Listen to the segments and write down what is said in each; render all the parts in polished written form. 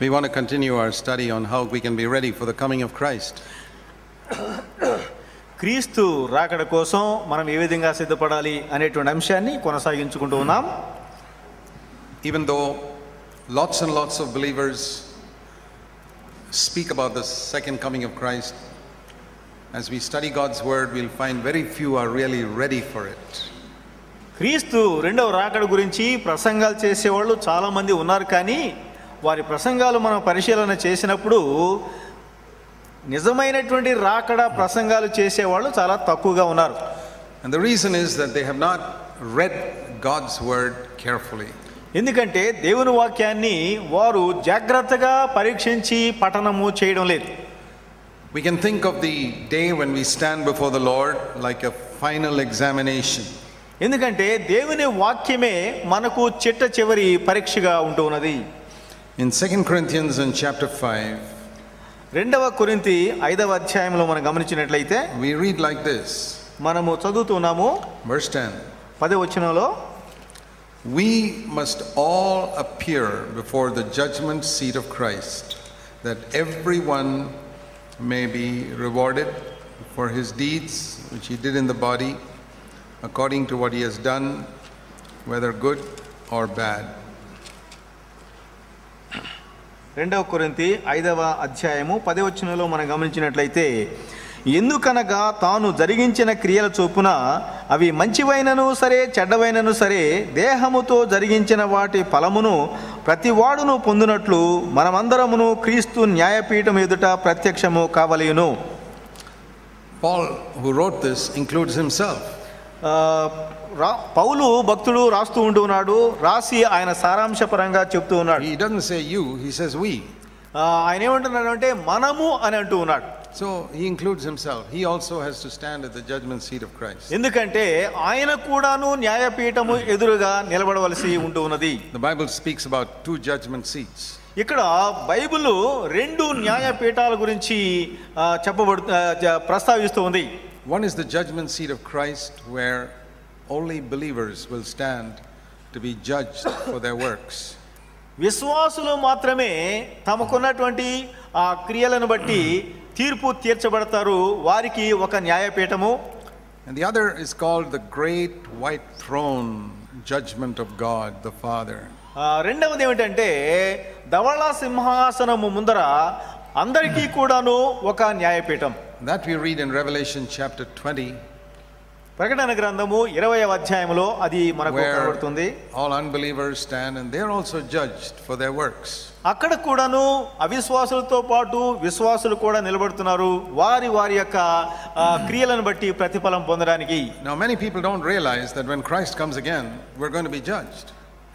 We want to continue our study on how we can be ready for the coming of Christ. క్రీస్తు రాకడ కోసం మనం ఏ విధంగా సిద్ధపడాలి అనేటువంటి అంశాన్ని కొనసాగించుకుంటూ ఉన్నాం. Even though lots and lots of believers speak about the second coming of Christ, as we study God's word, we'll find very few are really ready for it. క్రీస్తు రెండవ రాకడ గురించి ప్రసంగాలు చేసేవాళ్ళు చాలామంది ఉన్నారు, కానీ వారి ప్రసంగాలు మనం పరిశీలన చేసినప్పుడు నిజమైనటువంటి రాకడ ప్రసంగాలు చేసేవాళ్ళు చాలా తక్కువగా ఉన్నారు. And the reason is that they have not read God's word carefully. ఎందుకంటే దేవుని వాక్యాన్ని వారు జాగ్రత్తగా పరీక్షించి పఠనము చేయడం లేదు. We can think of the day when we stand before the Lord like a final examination. ఎందుకంటే దేవుని వాక్యమే మనకు చిట్ట చివరి పరీక్షగా ఉంటూ ఉన్నది. In 2 Corinthians in chapter 5, రెండవ కొరింథీ 5వ అధ్యాయంలో మనం గమనించినట్లయితే we read like this. మనము చదువుతున్నాము. Verse 10. 10వ వచనంలో, We must all appear before the judgment seat of Christ, that everyone may be rewarded for his deeds which he did in the body, according to what he has done, whether good or bad. రెండవ కొరింథీ 5వ అధ్యాయము 10వ వచనంలో మనం గమనించినట్లయితే, ఎందుకనగా తాను జరిగించిన క్రియల చొప్పున అవి మంచివైనను సరే చెడ్డవైనను సరే దేహముతో జరిగించిన వాటి ఫలమును ప్రతివాడును పొందినట్లు మనమందరమును క్రీస్తు న్యాయపీఠం ఎదుట ప్రత్యక్షము కావలెను. Paul, who wrote this, includes himself. పౌలు భక్తుడు రాస్తూ ఉంటున్నాడు, రాసి ఆయన సారాంశపరంగా చెప్తూ ఉన్నాడు. He doesn't say you, he says we. ఆయన ఏమంటున్నాడు అంటే మనము అని అంటూ ఉన్నాడు. So he includes himself. He also has to stand at the judgment seat of Christ. ఎందుకంటే ఆయన కూడాను న్యాయపీఠము ఎదురుగా నిలబడవలసి ఉంటూ ఉన్నది. The Bible speaks about two judgment seats. ఇక్కడ బైబిల్ రెండు న్యాయపీఠాల గురించి ప్రస్తావిస్తూ ఉంది. One is the judgment seat of Christ, where only believers will stand to be judged for their works. విశ్వాసులు మాత్రమే తమకున్నటువంటి ఆ క్రియలను బట్టి తీర్పు తీర్చబడతారు. వారికి ఒక న్యాయపీఠము. And the other is called the great white throne judgment of God the Father. రెండవది ఏమిటంటే ధవళ సింహాసనము ముందర అందరికీ కూడాను ఒక న్యాయపీఠం. That we read in Revelation chapter 20. ప్రకటన గ్రంథము 20వ అధ్యాయంలో అది మనకు కనబడుతుంది. All unbelievers stand and they are also judged for their works. అక్కడ కూడాను అవిశ్వాసులతో పాటు విశ్వాసులు కూడా నిలబడుతున్నారు, వారి వారి యొక్క క్రియలను బట్టి ప్రతిఫలం పొందడానికి. Now many people don't realize that when Christ comes again, we're going to be judged.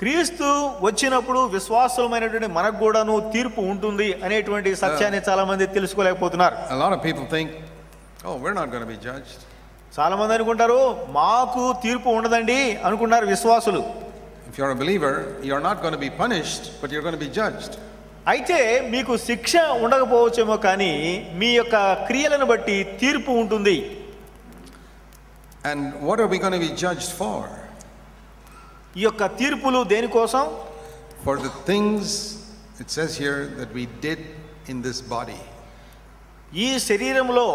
క్రీస్తు వచ్చినప్పుడు విశ్వాసులమైనటువంటి మనకు కూడాను తీర్పు ఉంటుంది అనేటువంటి సత్యాన్ని చాలా మంది తెలుసుకోలేకపోతున్నారు. A lot of people think, oh, we're not going to be judged. చాలా మంది అనుకుంటారు మాకు తీర్పు ఉండదండి అనుకున్నారు విశ్వాసులు. If you're a believer, you're not going to be punished, but you're going to be judged. అయితే మీకు శిక్ష ఉండకపోవచ్చేమో, కానీ మీ యొక్క క్రియలను బట్టి తీర్పు ఉంటుంది. And what are we going to be judged for? ఈ యొక్క తీర్పులు దేనికోసం? For the things, it says here, that we did in this body. ఈ శరీరంలో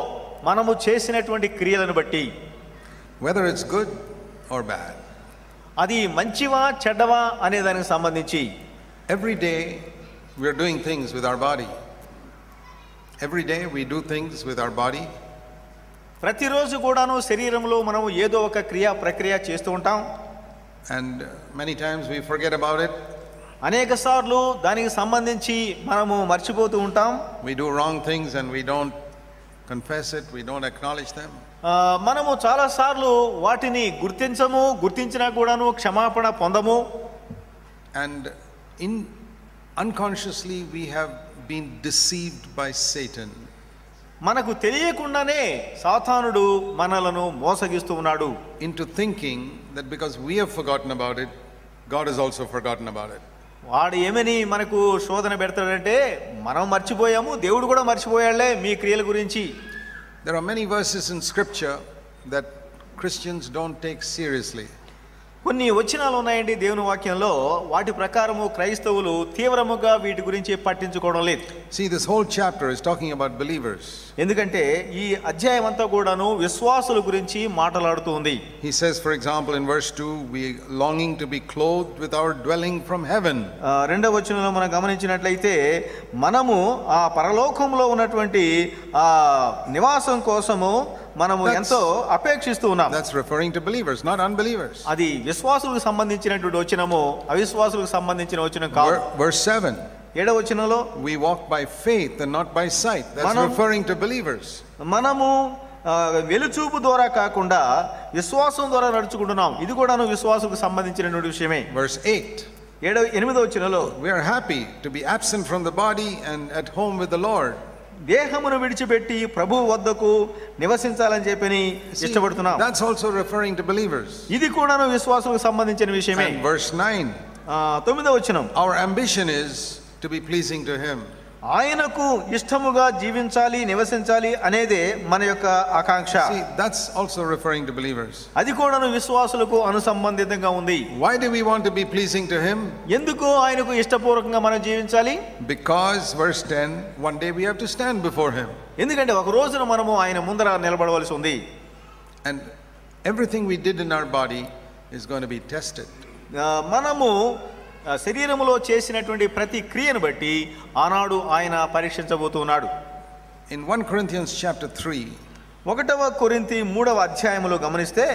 మనము చేసినటువంటి క్రియలను బట్టి, whether it's good or bad. అది మంచివా చెడ్డవా అనే దానికి సంబంధించి. Every day we are doing things with our body. Every day we do things with our body. ప్రతిరోజు కూడాను శరీరంలో మనము ఏదో ఒక ప్రక్రియ చేస్తూ ఉంటాం. And many times we forget about it. అనేక సార్లు దానికి సంబంధించి మనము మర్చిపోతూ ఉంటాం. We do wrong things and we don't confess it, we don't acknowledge them. మనము చాలా సార్లు వాటిని గుర్తించము, గుర్తించినా కూడాను క్షమాపణ పొందము. And unconsciously we have been deceived by Satan. మనకు తెలియకుండానే సాతానుడు మనలను మోసగిస్తూ ఉన్నాడు. Into thinking that because we have forgotten about it, God has also forgotten about it. వాడు ఏమని మనకు శోధన పెడతాడంటే మనం మర్చిపోయాము, దేవుడు కూడా మర్చిపోయాడులే మీ క్రియల గురించి. There are many verses in scripture that Christians don't take seriously. కొన్ని వచనాలు ఉన్నాయండి దేవుని వాక్యంలో, వాటి ప్రకారము క్రైస్తవులు తీవ్రముగా వీటి గురించి పట్టించుకోవడం లేదు. See, this whole chapter is talking about believers. ఎందుకంటే ఈ అధ్యాయం అంతా కూడాను విశ్వాసుల గురించి మాట్లాడుతూ ఉంది. He says, for example, in verse 2, we longing to be clothed with our dwelling from heaven. రెండవ వచనంలో మనం గమనించినట్లయితే మనము ఆ పరలోకంలో ఉన్నటువంటి ఆ నివాసం కోసము మనము ఎంతో అపేక్షిస్తూ ఉన్నాం. That's referring to believers, not unbelievers. అది విశ్వాసులకు సంబంధించినటువంటి వచనము, అవిశ్వాసులకు సంబంధించిన వచనం కాదు. Verse 7. 7వ వచనంలో we walk by faith and not by sight. That's referring to believers. మనము వెలుచూపు ద్వారా కాకుండా విశ్వాసం ద్వారా నడుచుకుంటున్నాం. ఇది కూడాను విశ్వాసులకు సంబంధించినటువంటి విషయమే. Verse 8. 8వ వచనంలో we are happy to be absent from the body and at home with the Lord. దేహమును విడిచిపెట్టి ప్రభువు వద్దకు నివసించాలని చెప్పని ఇష్టపడుతున్నాం. That's also referring to believers. ఇది కూడాను విశ్వాసులకు సంబంధించిన విషయమే. And verse 9. 9వ వచనం, our ambition is to be pleasing to him. ఆయనకు ఇష్టముగా జీవించాలి, నివసించాలి అనేదే మన యొక్క ఆకాంక్ష. See, that's also referring to believers. అది కూడాను విశ్వాసులకు అనుసంబంధితంగా ఉంది. Why do we want to be pleasing to him? ఎందుకు ఆయనకు ఇష్టపూర్వకంగా మనం జీవించాలి? Because verse 10, one day we have to stand before him. ఎందుకంటే ఒక రోజున మనము ఆయన ముందర నిలబడవలసి ఉంది. And everything we did in our body is going to be tested. మనము శరీరములో చేసినటువంటి ప్రతి క్రియను బట్టి ఆనాడు ఆయన పరీక్షించబోతున్నాడు. In 1 Corinthians chapter 3, 1వ కొరింథీ 3వ అధ్యాయములో గమనిస్తే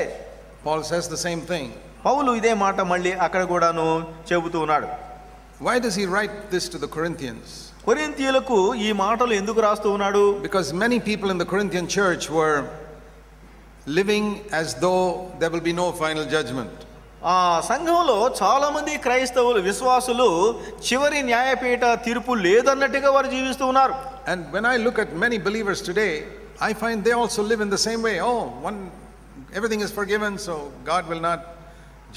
Paul says the same thing. పౌలు ఇదే మాట మళ్ళీ అక్కడ కూడాను చెబుతూ ఉన్నాడు. Why does he write this to the Corinthians? కొరింథీయులకు ఈ మాటలు ఎందుకు రాస్తూ ఉన్నాడు? Because many people in the Corinthian church were living as though there will be no final judgment. ఆ సంఘంలో చాలా మంది క్రైస్తవులు విశ్వాసులు చివరి న్యాయపీఠ తీర్పు లేదన్నట్టుగా వారు జీవిస్తూ ఉన్నారు. And when I look at many believers today, I find they also live in the same way. Everything is forgiven, so God will not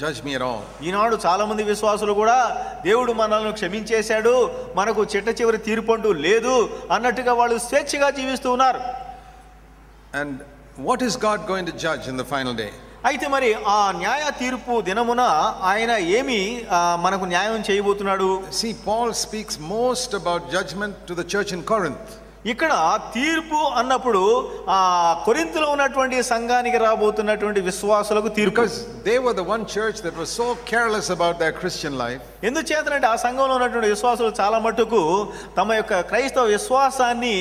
judge me at all. ఈనాడు చాలా మంది విశ్వాసులు కూడా దేవుడు మనల్ని క్షమించేశాడు, మనకు చిట్ట చివరి తీర్పు అంటూ లేదు అన్నట్టుగా వాళ్ళు స్వేచ్ఛగా జీవిస్తూ ఉన్నారు. And what is God going to judge in the final day? అయితే మరి ఆ న్యాయ తీర్పు దినమున ఆయన ఏమి మనకు న్యాయం చేయబోతున్నాడు? See, Paul speaks most about judgment to the church in Corinth. ఇక్కడ తీర్పు అన్నప్పుడు ఆ కొరింథులో ఉన్నటువంటి సంఘానికి రాబోతున్నటువంటి విశ్వాసులకు తీర్పు. Because they were the one church that was so careless about their Christian life. ఎందుచేతనంటే ఆ సంఘంలో ఉన్నటువంటి విశ్వాసులు చాలా మట్టుకు తమ యొక్క క్రైస్తవ విశ్వాసాన్ని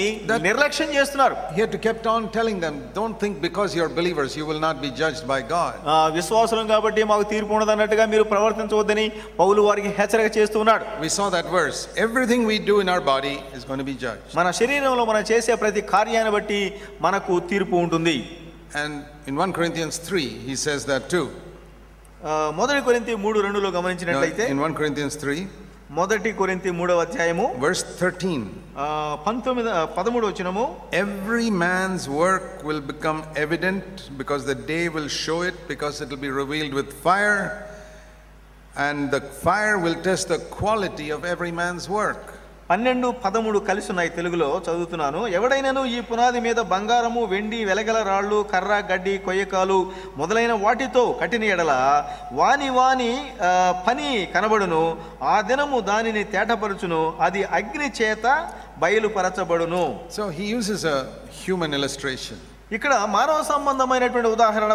నిర్లక్ష్యం చేస్తున్నారు. He had to kept on telling them, don't think because you're believers you will not be judged by God. విశ్వాసులం కాబట్టి మాకు తీర్పు ఉండదు అన్నట్టుగా మీరు ప్రవర్తించవద్దని పౌలు వారికి హెచ్చరిక చేస్తున్నాడు. We saw that verse. Everything we do in our body is going to be judged. మన శరీరంలో మనం చేసే ప్రతి కార్యాన్ని బట్టి మనకు తీర్పు ఉంటుంది. And in 1 Corinthians 3 he says that too. మొదటి కొరింథీ 3:2లో గమనించినట్లయితే in 1 Corinthians 3 మొదటి కొరింథీ 3వ అధ్యాయము verse 13 13వ వచనము, every man's work will become evident because the day will show it, because it will be revealed with fire, and the fire will test the quality of every man's work. 12-13 కలిసి ఉన్నాయి. తెలుగులో చదువుతున్నాను. ఎవడైనాను ఈ పునాది మీద బంగారము, వెండి, వెలగల రాళ్ళు, కర్ర, గడ్డి, కొయ్యకాలు మొదలైన వాటితో కట్టిన ఎడల వాని పని కనబడును, ఆ దినము దానిని తేటపరచును, అది అగ్ని చేత బయలుపరచబడును. So he uses a human illustration. ఇక్కడ మానవ సంబంధమైనటువంటి ఉదాహరణ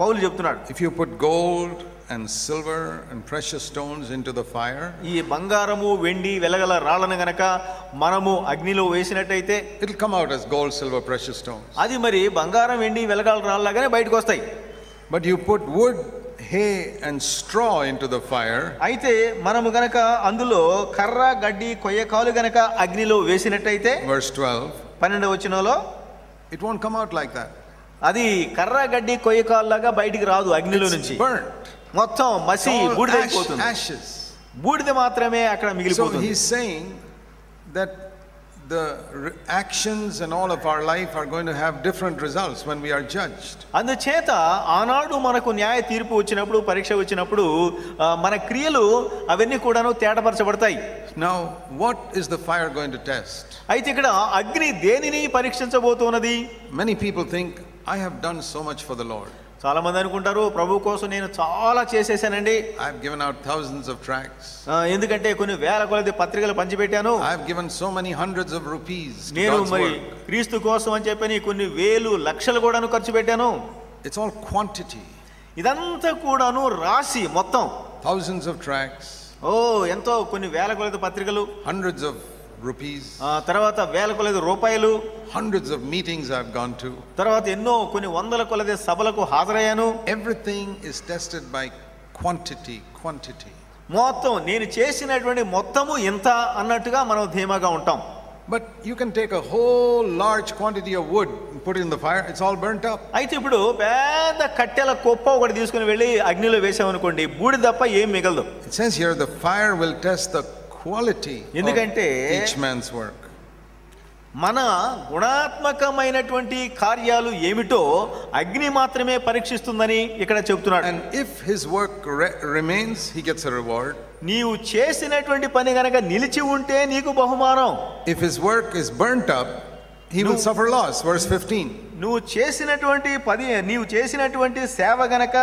పౌలు చెప్తున్నాడు. If you put gold and silver and precious stones into the fire, ఈ బంగారము, వెండి, వెలగల రాళ్ళను గనక మనము అగ్నిలో వేసినట్టయితే it will come out as gold, silver, precious stones. అది మరి బంగారం, వెండి, వెలగల రాళ్ళలాగానే బయటకు వస్తాయి. But you put wood, hay and straw into the fire, అయితే మనము గనక అందులో కర్ర, గడ్డి, కొయ్యకాలు గనక అగ్నిలో వేసినట్టయితే verse 12, 12వ వచనంలో, it won't come out like that. అది కర్ర, గడ్డి, కొయ్యకాలులాగా బయటికి రాదు అగ్నిలో నుంచి. Burnt. మొత్తం మసి బూడిదైపోతుంది. Ashes. బూడిద మాత్రమే అక్కడ మిగిలిపోతుంది. So he's saying that the actions and all of our life are going to have different results when we are judged. అందుచేత ఆనాడు మనకు న్యాయ తీర్పు వచ్చినప్పుడు, పరీక్ష వచ్చినప్పుడు మన క్రియలు అవన్నీ కూడాను తేటపరచబడతాయి. Now what is the fire going to test? అయితే ఇక్కడ అగ్ని దేనిని పరీక్షించబోతున్నది? Many people think, I have done so much for the Lord. చాలా మంది అనుకుంటారు ప్రభు కోసం నేను చాలా చేసేసానండి. I've given out thousands of tracts. ఎందుకంటే కొన్ని వేల కొలది పత్రికలు పంచిపెట్టాను. I've given so many hundreds of rupees to నేను God's మరి work. క్రీస్తు కోసం అని చెప్పని కొన్ని వేలు లక్షలు కూడాను ఖర్చు పెట్టాను. It's all quantity. ఇదంతా కూడాను రాసి మొత్తం Thousands of tracts. ఎంతో కొన్ని వేల కొలది పత్రికలు, hundreds of rupees, తర్వాత వేల కొలది రూపాయలు, hundreds of meetings I've gone to. తర్వాత ఎన్నో కొన్ని వందల కొలది సభలకు హాజరయ్యాను. Everything is tested by quantity. మొత్తం నేను చేసినటువంటి మొత్తము ఎంత అన్నట్టుగా మనం ధీమాగా ఉంటాం. But you can take a whole large quantity of wood and put it in the fire, it's all burnt up. అయితే ఇప్పుడు పెద్ద కట్టెల కుప్ప ఒకటి తీసుకుని వెళ్ళి అగ్నిలో వేసామనుకోండి, బూడిద తప్ప ఏం మిగలదు. It says here the fire will test the quality of each man's work. మన గుణాత్మకమైనటువంటి కార్యాలు ఏమిటో అగ్ని మాత్రమే పరీక్షిస్తుందని ఇక్కడ చెప్తున్నాడు. And if his work remains, he gets a reward. నీవు చేసినటువంటి పని గనక నిలిచి ఉంటే నీకు బహుమానం. If his work is burnt up, he will suffer loss. Verse 15. నువ్వు చేసినటువంటి సేవ గనక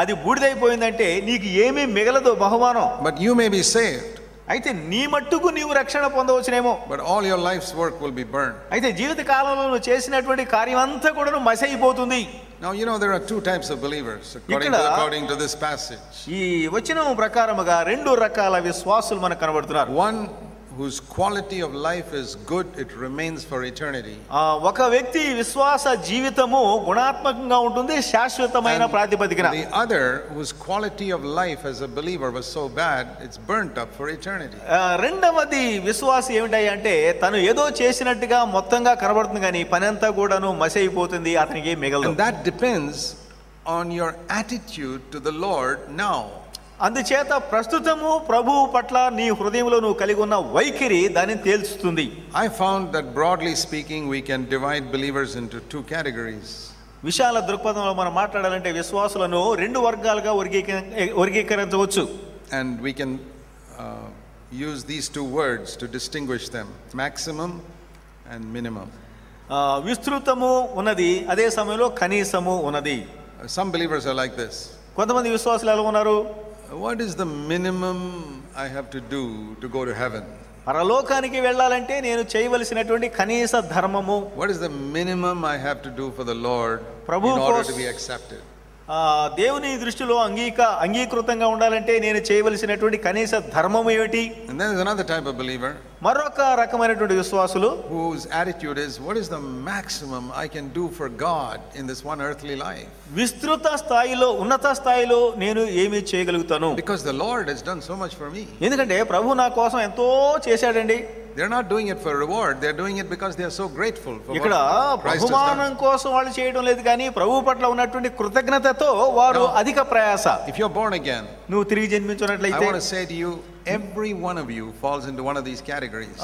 అది బూడిదైపోయిందంటే నీకు ఏమీ మిగలదు బహుమానం. But you may be saved. అయితే నీ మట్టుకు నీవు రక్షణ పొందవచ్చునేమో. But all your life's work will be burned. అయితే జీవిత కాలంలో నువ్వు చేసినటువంటి కార్యం అంతా కూడా మసైపోతుంది. Now you know there are two types of believers according to this passage. ఈ వచనం ప్రకారముగా రెండు రకాల విశ్వాసులు మనకు కనబడుతున్నారు. One whose quality of life is good, it remains for eternity. ఒక వ్యక్తి విశ్వాస జీవితము గుణాత్మకంగా ఉంటుంది, శాశ్వతమైన ప్రాతిపదికన. The other whose quality of life as a believer was so bad, it's burnt up for eternity. రెండవది విశ్వాసం ఏమిటంటే తను ఏదో చేసినట్టుగా మొత్తంగా కనబడుతుంది కానీ పని అంతా కూడాను మసైపోతుంది, అతనికి మిగలదు. And that depends on your attitude to the Lord now. అందుచేత ప్రస్తుతము ప్రభువు పట్ల నీ హృదయంలో నువ్వు కలిగి ఉన్న వైఖరి దాన్ని తేల్చుతుంది. I found that broadly speaking we can divide believers into two categories. విశాల దృక్పథంలో మనం మాట్లాడాలంటే విశ్వాసులను రెండు వర్గాలుగా వర్గీకరించవచ్చు. And we can use these two words to distinguish them: maximum and minimum. విస్తృతము ఉన్నది, అదే సమయంలో కనీసము ఉన్నది. Some believers are like this. కొంతమంది విశ్వాసులు ఎలా ఉన్నారు? What is the minimum I have to do to go to heaven? పరలోకానికి వెళ్ళాలంటే నేను చేయవలసినటువంటి కనీస ధర్మము. What is the minimum I have to do for the Lord in order to be accepted? దేవుని దృష్టిలో అంగీకృతంగా ఉండాలంటే నేను చేయవలసినటువంటి కనీస ధర్మం ఏమిటి? And then there's another type of believer, మరొక రకమైనటువంటి విశ్వాసులు, whose attitude is, what is the maximum I can do for God in this one earthly life? విస్తృత స్థాయిలో, ఉన్నత స్థాయిలో నేను ఏమి చేయగలుగుతాను? Because the Lord has done so much for me. ఎందుకంటే ప్రభు నా కోసం ఎంతో చేశాడండి. They're not doing it for reward, they're doing it because they are so grateful for ఇక్కడ బహుమానం కోసం వాళ్ళు చేయడం లేదు కానీ ప్రభు పట్ల ఉన్నటువంటి కృతజ్ఞతతో వారు అధిక ప్రయాస. If you're born again, నువ్వు తిరిగి జన్మించినట్లయితే, I want to say to you, every one of you falls into one of these categories.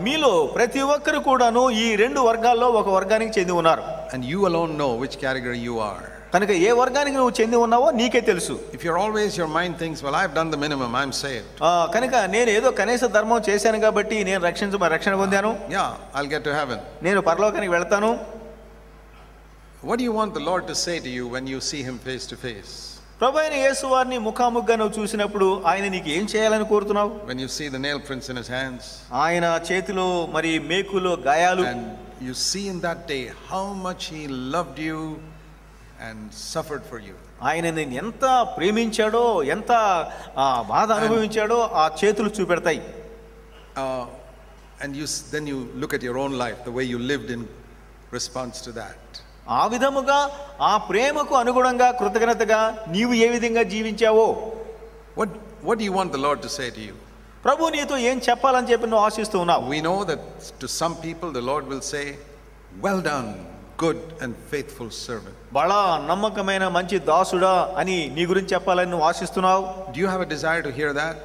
మీలో ప్రతి ఒక్కరు కూడాను ఈ రెండు వర్గాల్లో ఒక వర్గానికి చెంది ఉన్నారు. And you alone know which category you are. కనుక ఏ వర్గానికి నువ్వు చెంది ఉన్నావో నీకే తెలుసు. If you're always, your mind thinks, well, I've done the minimum, I'm saved. కనుక నేను ఏదో కనీస ధర్మం చేశాను కాబట్టి నేను రక్షణ పొందాను, I'll get to heaven. నేను పరలోకానికి వెళ్తాను. What do you want the Lord to say to you when you see him face to face? ప్రభువైన యేసు వారిని ముఖాముఖిగా నువ్వు చూసినప్పుడు ఆయన నీకు ఏం చేయాలని కోరుతున్నావు? When you see the nail prints in his hands, ఆయన చేతిలో మరి మేకులో గాయాలు, and you see in that day how much he loved you and suffered for you. ఆయన నిన్ను ఎంత ప్రేమించాడో, ఎంత బాధ అనుభవించాడో ఆ చేతులు చూపెడతాయి. And then you look at your own life, the way you lived in response to that. ఆ విధముగా ఆ ప్రేమకు అనుగుణంగా కృతజ్ఞతగా నీవు ఏ విధంగా జీవించావో. What do you want the Lord to say to you? ప్రభు నీతో ఏం చెప్పాలని చెప్పి నువ్వు ఆశిస్తూ ఉన్నావు? We know that to some people the Lord will say, well done, good and faithful servant. బలా నమ్మకమైన మంచి దాసుడా అని నీ గురించి చెప్పాలని నువ్వు ఆశిస్తున్నావు. Do you have a desire to hear that?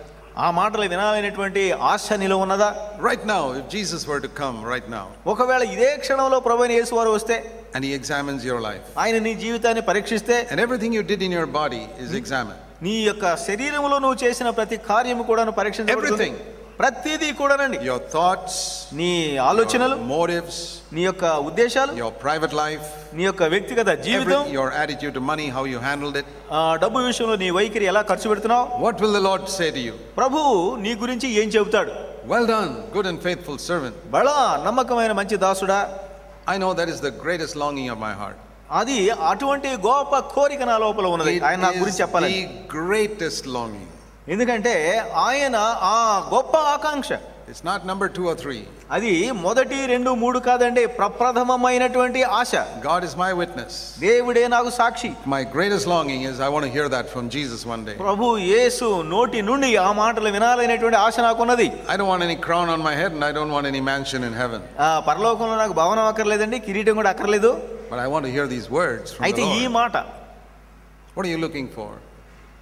ఆ మాటలు వినాలనేటువంటి ఆశ నీలో ఉన్నదా? Right now, if Jesus were to come right now, ఒకవేళ ఇదే క్షణంలో ప్రభువైన యేసు వారు వస్తే, and he examines your life, ఆయన నీ జీవితాన్ని పరీక్షిస్తే, and everything you did in your body is examined, నీ యొక్క శరీరంలో నువ్వు చేసిన ప్రతి కార్యము కూడా పరీక్షించబడుతుంది. ప్రతిదీ కూడానండి, your thoughts, నీ ఆలోచనలు, your motives, నీ యొక్క ఉద్దేశాలు, your private life, నీ యొక్క వ్యక్తిగత జీవితం, your attitude to money, how you handled it. డబ్బు విషయంలో నీ వైఖరి ఎలా ఖర్చు పెడుతున్నావు. What will the Lord say to you? ప్రభువు నీ గురించి ఏం చెబుతాడు? Well done, good and faithful servant. బలా నమ్మకమైన మంచి దాసుడా. I know that is the greatest longing of my heart. అది అటువంటి గొప్ప కోరిక నా లోపల ఉన్నది. ఆయన నా గురించి చెప్పాలి. The greatest longing. ఎందుకంటే ఆయన ఆ గొప్ప ఆకాంక్ష. It's not number 2 or 3. అది 1, 2, 3 కాదండి, ప్రప్రథమమైనటువంటి ఆశ. God is my witness. దేవుడే నాకు సాక్షి. My greatest longing is I want to hear that from Jesus one day. ప్రభు యేసు నోటి నుండి ఆ మాటలు వినాలనేటువంటి ఆశ నాకున్నది. I don't want any crown on my head and I don't want any mansion in heaven. పరలోకంలో నాకు భవనం అక్కర్లేదండి, కిరీటం కూడా అక్కర్లేదు. But I want to hear these words from the అయితే ఈ Lord. మాట What are you looking for?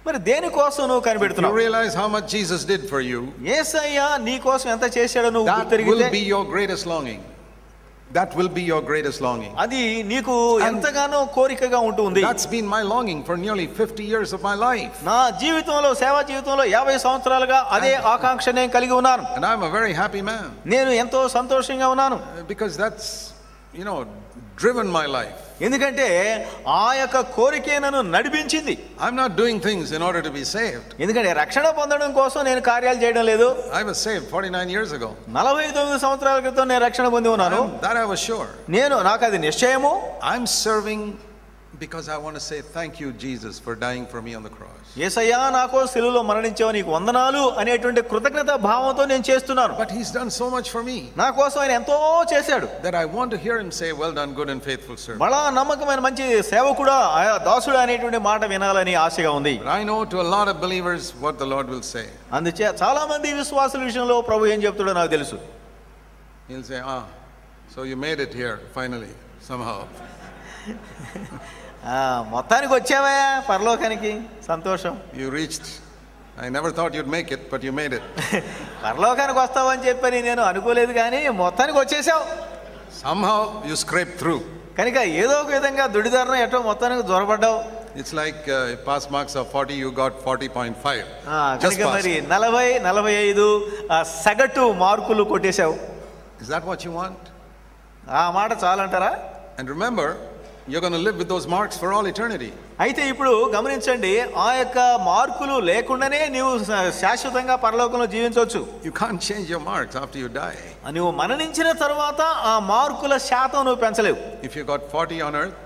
మరి దేనికోసం నువ్వు కనిపెడుతున్నావు? You realize how much Jesus did for you. యేసయ్య నీ కోసం ఎంత చేశాడో నువ్వు That గుర్తెరిగితే will be your greatest longing. That will be your greatest longing. అది నీకు ఎంతగానో కోరికగా ఉంటుంది. That's been my longing for nearly 50 years of my life. నా జీవితంలో, సేవా జీవితంలో 50 సంవత్సరాలుగా అదే ఆకాంక్ష నేను కలిగి ఉన్నాను. And I'm a very happy man. నేను ఎంతో సంతోషంగా ఉన్నాను. Because that's, driven my life. ఎందుకంటే ఆ యొక్క కోరికే నన్ను నడిపించింది. I'm not doing things in order to be saved. ఎందుకంటే రక్షణ పొందడం కోసం నేను కార్యాలు చేయడం లేదు. I was saved 49 years ago. 49 సంవత్సరాల క్రితం నేను రక్షణ పొంది ఉన్నాను. That I was sure. నాకు అది నిశ్చయము. I'm serving because I want to say thank you Jesus for dying for me on the cross. యేసయ్యా నాకు సిలువలో మరణించావు, నీకు వందనాలు అనేటువంటి కృతజ్ఞత భావంతో నేను చేస్తున్నాను. But he's done so much for me. నా కోసం ఆయన ఎంతో చేశాడు. That I want to hear him say well done good and faithful servant. బలా నమ్మకమైన మంచి సేవకుడా, దాసుడా అనేటువంటి మాట వినాలని ఆశగా ఉంది. But I know to a lot of believers what the Lord will say. అందుచే చాలా మంది విశ్వాసుల విషయంలో ప్రభు ఏం చెప్తాడో నాకు తెలుసు. He'll say so you made it here finally somehow. మొత్తానికి వచ్చావా పరలోకానికి, సంతోషం. You reached. I never thought you'd make it, but you made it. పరలోకానికి వస్తావని చెప్పని నేను అనుకోలేదు, కానీ మొత్తానికి వచ్చేసావు. Somehow you scraped through. కనుక ఏదో ఒక విధంగా దుడిదారున ఎటో మొత్తానికి దొరబడ్డావు. It's like pass marks of 40, you got 40.5. కనుక మరి 40, 45 సగటు మార్కులు కొట్టేశావు. Is that what you want? ఆ మాట చాలంటారా? And remember, you're going to live with those marks for all eternity. అయితే ఇప్పుడు గమనించండి, ఆ యొక్క మార్కులు లేకుండానే నీవు శాశ్వతంగా పరలోకంలో జీవించవచ్చు. You can't change your marks after you die. నువ్వు మరణించిన తర్వాత ఆ మార్కుల శాతం నువ్వు పెంచలేవు. If you got 40 on earth,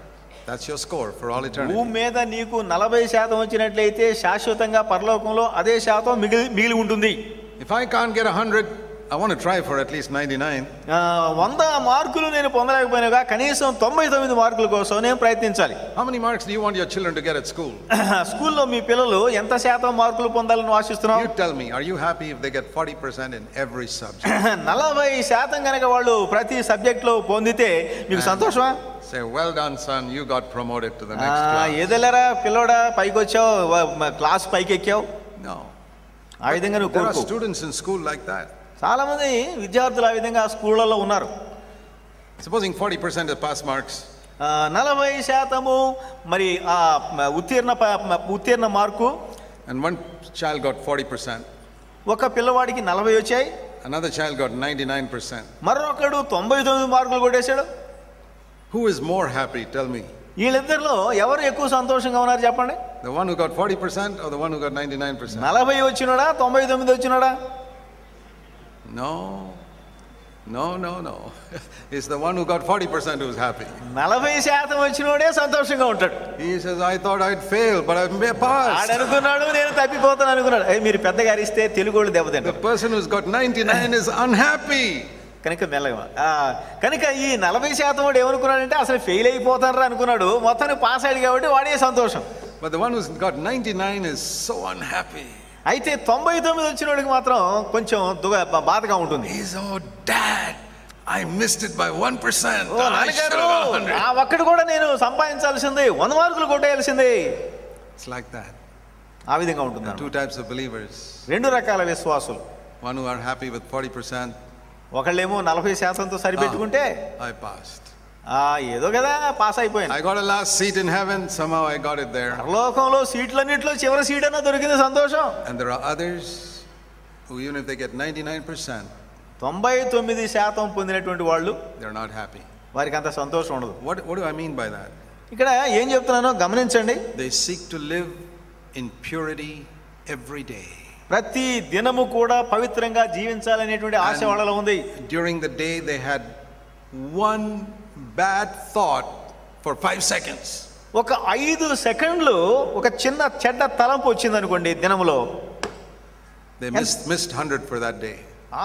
that's your score for all eternity. భూమి మీద నీకు 40% వచ్చినట్లయితే శాశ్వతంగా పరలోకంలో అదే శాతం మిగిలి ఉంటుంది. If I can't get 100, I want to try for at least 99. 100 మార్కులు నేను పొందలేకపోయినాగా కనీసం 99 మార్కుల కోసం నేను ప్రయత్నించాలి. How many marks do you want your children to get at school? స్కూల్లో మీ పిల్లలు ఎంత శాతం మార్కులు పొందాలని ఆశిస్తున్నావు? You tell me, are you happy if they get 40% in every subject? 40% కనుక వాళ్ళు ప్రతి సబ్జెక్ట్ లో పొందితే మీకు సంతోషమా? Say, well done son, you got promoted to the next class. ఏదలేరా పిల్లోడా, పైకి వచ్చావు, క్లాస్ పైకి ఎక్కావు. No. ఆ విధంగా నువ్వు There are students in school like that. చాలా మంది విద్యార్థులు ఆ విధంగా స్కూళ్ళలో ఉన్నారు. Supposing 40% of pass marks. 40% మరి ఉత్తీర్ణ mark. And one child got 40%. ఒక పిల్లవాడికి 40 వచ్చాయి. Another child got 99%. మరొకడు 99 మార్కులు కొట్టేశాడు. Who is more happy? Tell me. వీళ్ళిద్దరిలో ఎవరు ఎక్కువ సంతోషంగా ఉన్నారు చెప్పండి? The one who got 40% or the one who got 99%? 40 వచ్చినాడా 99 వచ్చినాడా? No. It's the one who got 40% who's happy. 40% వచ్చినోడే సంతోషంగా ఉంటాడు. He says, I thought I'd fail, but I passed. ఆడనుకున్నాడు నేను తప్పిపోతాను అనుకున్నాడు. మీరు పెద్దగా అరిస్తే తెలుగోళ్ళు దెబ్బతింటారు. The person who's got 99 is unhappy. కనుక మెల్లగా కనుక ఈ 40% వాడు ఏమనుకున్నాడంటే అసలు ఫెయిల్ అయిపోతారా అనుకున్నాడు. మొత్తాన్ని పాస్ అయ్యాడు కాబట్టి వాడే సంతోషం. But the one who's got 99 is so unhappy. అయితే 99 వచ్చినోడికి మాత్రం కొంచెం బాధగా ఉంటుంది. He's, oh dad, I missed it by 1%. ఆ ఒక్కడు కూడా నేను సంపాదించాల్సింది 100 మార్కులు కొట్టేయాల్సింది. It's like that. ఆ విధంగా ఉంటుంది. Two types of believers. రెండు రకాల విశ్వాసులు. One who are happy with 40%. ఒకళ్ళేమో 40%తో సరిపెట్టుకుంటే I passed. ఏదో కదా పాస్ అయిపోయాను. I got a last seat in heaven, somehow I got it there. పరలోకంలో సీట్లన్నిట్లో చివరి సీట్ అన్నా దొరికింది, సంతోషం. And there are others even if they get 99%, 99% పొందినటువంటి వాళ్ళు they're not happy. వారికి అంత సంతోషం ఉండదు. What do I mean by that? ఇక్కడ ఏం చెప్తున్నానో గమనించండి. They seek to live in purity every day. ప్రతి దినము కూడా పవిత్రంగా జీవించాలనేటువంటి ఆశ వాళ్ళలో ఉంది. During the day they had one bad thought for 5 seconds. ఒక 5 సెకండ్లు ఒక చిన్న చెడ్డ తలంపు వచ్చింది అనుకోండి దినములో, They missed 100 for that day.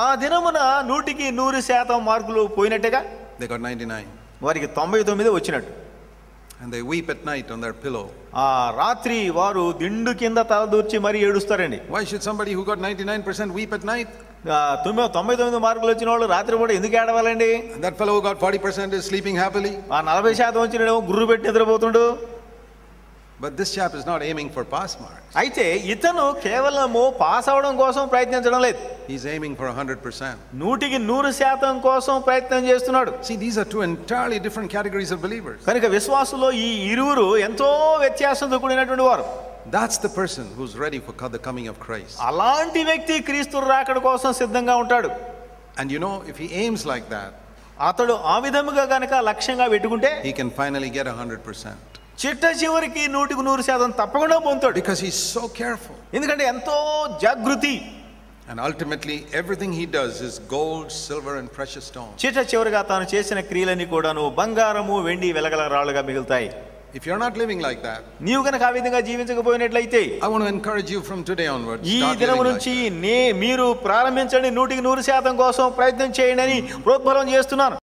ఆ దినమున 100% మార్కులు పోయినట్టుగా They got 99. వారికి 99 వచ్చినట్టు. And they weep at night on their pillow. ఆ రాత్రి వారు దిండు కింద తలదూర్చి మరీ ఏడుస్తారండి. Why should somebody who got 99% weep at night? 99 మార్కులు వచ్చిన వాళ్ళు రాత్రి కూడా ఎందుకు ఏడవాలండి? And that fellow who got 40% is sleeping happily. ఆ 40% వచ్చినడేమో గుర్రు పెట్టి నిద్రపోతుండు. But this chap is not aiming for pass marks. అయితే ఇతను కేవలము పాస్ అవడం కోసం ప్రయత్నించడం లేదు. He's aiming for 100%. 100% కోసం ప్రయత్నం చేస్తున్నాడు. See, these are two entirely different categories of believers. కనుక విశ్వాసులో ఈ ఇరువురు ఎంతో వ్యత్యాసంతో కూడినటువంటి వారు. That's the person who's ready for the coming of Christ. అలాంటి వ్యక్తి క్రీస్తు రాకడ కోసం సిద్ధంగా ఉంటాడు. And you know, if he aims like that, అతడు ఆ విధముగా గనక లక్ష్యంగా పెట్టుకుంటే he can finally get 100%. చిట్ట చివరికి 100% తప్పకుండా పొందుతాడు. Because he's so careful. ఎందుకంటే ఎంతో జాగృతి. And ultimately everything he does is gold, silver and precious stone. చిట్ట చివరిగా తాను చేసిన క్రియలన్నీ కూడాను బంగారము వెండి వెలగల రాళ్ళుగా మిగులుతాయి. If you're not living like that, నీవు గనక ఆ విధంగా జీవించకపోయినట్లయితే, I want to encourage you from today onwards, ఈ start దినం living నుంచి like that. మీరు ప్రారంభించండి, 100% కోసం ప్రయత్నం చేయండి అని ప్రోద్బలం చేస్తున్నాను.